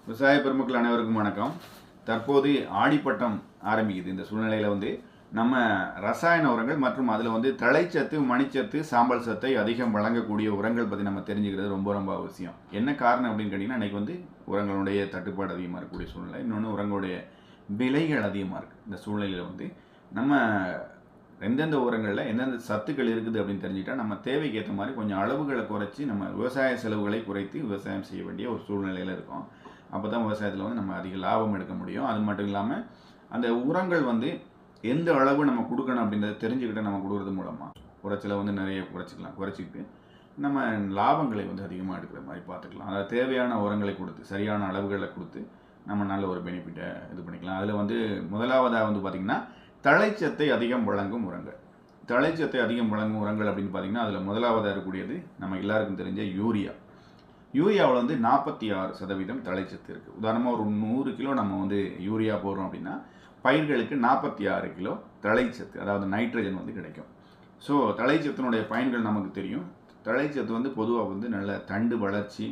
விவசாய பெருமக்கள் அனைவருக்கும் வணக்கம். தற்போது ஆடிப்பட்டம் ஆரம்பிக்குது. இந்த சூழ்நிலையில் நம்ம ரசாயன உரங்கள் மற்றும் அதில் தழைச்சத்து, மணிச்சத்து, சாம்பல் சத்தை அதிகம் வழங்கக்கூடிய உரங்கள் பற்றி நம்ம தெரிஞ்சுக்கிறது ரொம்ப ரொம்ப அவசியம். என்ன காரணம் அப்படின்னு கேட்டிங்கன்னா, இன்றைக்கி உரங்களுடைய தட்டுப்பாடு அதிகமாக இருக்கக்கூடிய சூழ்நிலை. இன்னொன்று, உரங்களுடைய விலைகள் அதிகமாக இருக்குது. இந்த சூழ்நிலையில் நம்ம எந்தெந்த உரங்களில் எந்தெந்த சத்துக்கள் இருக்குது அப்படின்னு தெரிஞ்சுக்கிட்டால் நம்ம தேவைக்கு ஏற்ற மாதிரி கொஞ்சம் அளவுகளை குறைச்சி நம்ம விவசாய செலவுகளை குறைத்து விவசாயம் செய்ய வேண்டிய ஒரு சூழ்நிலையில் இருக்கோம். அப்போ தான் விவசாயத்தில் நம்ம அதிக லாபம் எடுக்க முடியும். அது மட்டும் இல்லாமல் அந்த உரங்கள் எந்த அளவு நம்ம கொடுக்கணும் அப்படின்றத தெரிஞ்சுக்கிட்டு நம்ம கொடுக்குறது மூலமாக குறைச்சலை நிறைய குறைச்சிக்கிட்டு நம்ம லாபங்களை அதிகமாக எடுக்கிற மாதிரி பார்த்துக்கலாம். அதாவது தேவையான உரங்களை கொடுத்து சரியான அளவுகளை கொடுத்து நம்ம நல்ல ஒரு பெனிஃபிட்டை இது பண்ணிக்கலாம். அதில் முதலாவதாக பார்த்திங்கன்னா தழைச்சத்தை அதிகம் வழங்கும் உரங்கள். தழைச்சத்தை அதிகம் வழங்கும் உரங்கள் அப்படின்னு பார்த்திங்கன்னா அதில் முதலாவதாக இருக்கக்கூடியது நம்ம எல்லாருக்கும் தெரிஞ்ச யூரியா. யூரியாவில் 46% தழைச்சத்து இருக்குது. உதாரணமாக ஒரு 100 கிலோ நம்ம யூரியா போடுறோம் அப்படின்னா பயிர்களுக்கு 46 கிலோ தழைச்சத்து, அதாவது நைட்ரஜன் கிடைக்கும். ஸோ தழைச்சத்தினுடைய பயன்கள் நமக்கு தெரியும். தழைச்சத்து பொதுவாக நல்ல தண்டு வளர்ச்சி,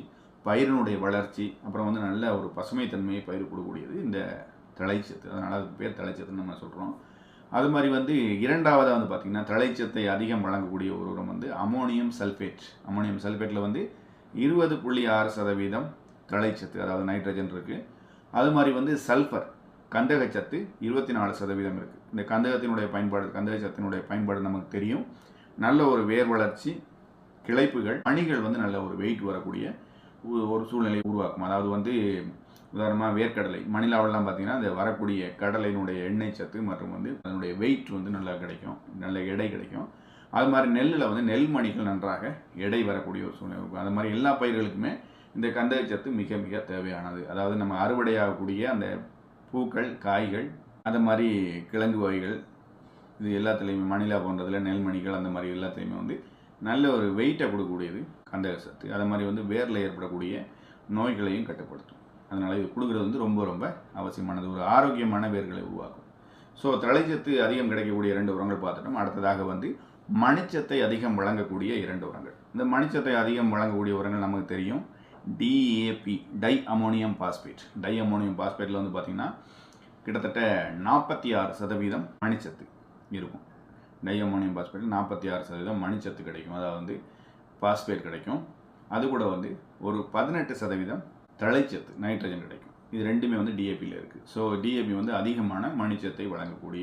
பயிரினுடைய வளர்ச்சி, அப்புறம் நல்ல ஒரு பசுமைத்தன்மையை பயிர் கொடுக்கக்கூடியது இந்த தழைச்சத்து. அதனால் அதுக்கு பேர் தழைச்சத்துன்னு நம்ம சொல்கிறோம். அது மாதிரி இரண்டாவதாக பார்த்திங்கன்னா தழைச்சத்தை அதிகம் வழங்கக்கூடிய ஒரு உரம் அமோனியம் சல்ஃபேட். அமோனியம் சல்ஃபேட்டில் 20.6% தழைச்சத்து, அதாவது நைட்ரஜன் இருக்குது. அது மாதிரி சல்ஃபர், கந்தகச்சத்து 24% இருக்குது. இந்த கந்தகச்சத்தினுடைய பயன்பாடு நமக்கு தெரியும். நல்ல ஒரு வேர் வளர்ச்சி, கிளைப்புகள், மணிகள் நல்ல ஒரு வெயிட் வரக்கூடிய ஒரு சூழ்நிலையை உருவாக்கும். அதாவது உதாரணமாக வேர்க்கடலை, மணிலாவெல்லாம் பார்த்திங்கன்னா அந்த வரக்கூடிய கடலையினுடைய எண்ணெய் சத்து மற்றும் அதனுடைய வெயிட் நல்லா கிடைக்கும், நல்ல எடை கிடைக்கும். அது மாதிரி நெல்லில் நெல்மணிகள் நன்றாக எடை வரக்கூடிய ஒரு சூழ்நிலை இருக்கும். அது மாதிரி எல்லா பயிர்களுக்குமே இந்த கந்தகச்சத்து மிக மிக தேவையானது. அதாவது நம்ம அறுவடையாகக்கூடிய அந்த பூக்கள், காய்கள், அது மாதிரி கிழங்கு வகைகள், இது எல்லாத்துலேயுமே மணிலா போன்றதில் நெல்மணிகள் அந்த மாதிரி எல்லாத்துலேயுமே நல்ல ஒரு வெயிட்டை கொடுக்கக்கூடியது கந்தகச்சத்து. அது மாதிரி வேரில் ஏற்படக்கூடிய நோய்களையும் கட்டுப்படுத்தும். அதனால் இது கொடுக்குறது ரொம்ப ரொம்ப அவசியமானது. ஒரு ஆரோக்கியமான வேர்களை உருவாக்கும். ஸோ தழைச்சத்து அதிகம் கிடைக்கக்கூடிய 2 உரங்கள் பார்த்துட்டோம். அடுத்ததாக மணிச்சத்தை அதிகம் வழங்கக்கூடிய 2 உரங்கள். இந்த மணிச்சத்தை அதிகம் வழங்கக்கூடிய உரங்கள் நமக்கு தெரியும். DAP, di ammonium phosphate. Di ammonium பாஸ்பேட்டில் பார்த்திங்கன்னா கிட்டத்தட்ட 46% மணிச்சத்து இருக்கும். டை அமோனியம் பாஸ்பேட்டில் 46% மணிச்சத்து கிடைக்கும், அதாவது பாஸ்பேட் கிடைக்கும். அது கூட ஒரு 18% தழைச்சத்து, நைட்ரஜன் கிடைக்கும். இது ரெண்டுமே டிஏபியில் இருக்குது. ஸோ டிஏபி அதிகமான மணிச்சத்தை வழங்கக்கூடிய